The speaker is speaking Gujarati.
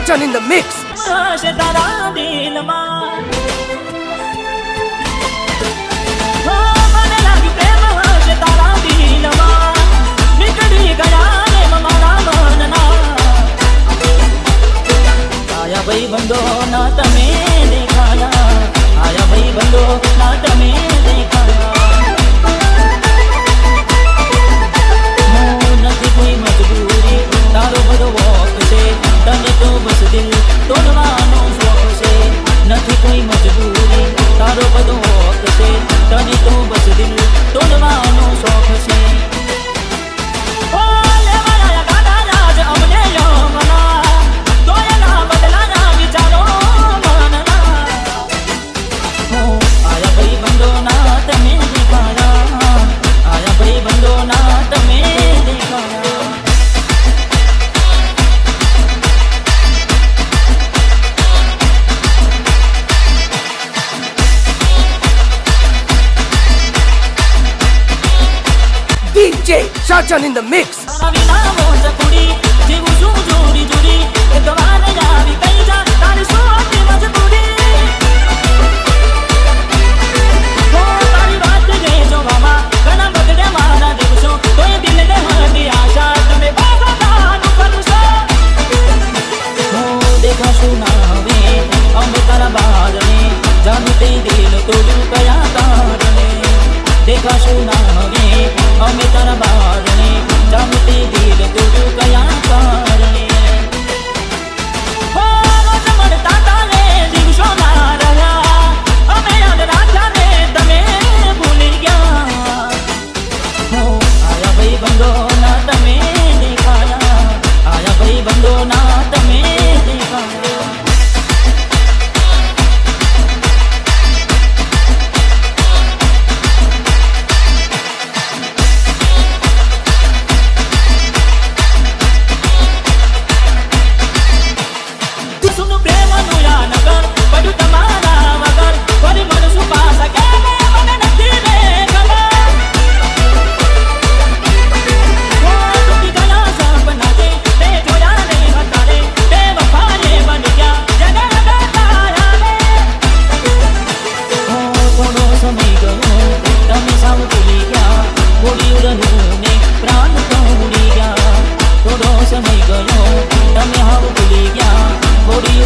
Shajan in the mix. आया भाई बंदो ना तमे देखाया, आया भाई बंदो ना तमे देखाया। નથી કોઈ મજબૂરી તારો બધો વોક છે, તને તો બસ દિલ તોડવાનો શોખ છે। નથી કોઈ મજબૂરી તારો બધો વોક છે, તને તો બસ દિલ તોડવાનો શોખ છે। DJ Shajan in the mix. દેખાશું ના હવે અમે તારા બારણે, જામતી દિલ તોડ્યું કયા કારણે। રોજ મળતા તારે દિવસો ના રહ્યા, અમે યાદ રાખ્યા ને તમે ભૂલી ગયા। આયા ભાઈ બંધો ના તમે દેખાયા, આયા ભાઈ બંધો ના તમે દેખાયા। સમય ગયો તમે હાવ ભૂલી ગયા, થોડી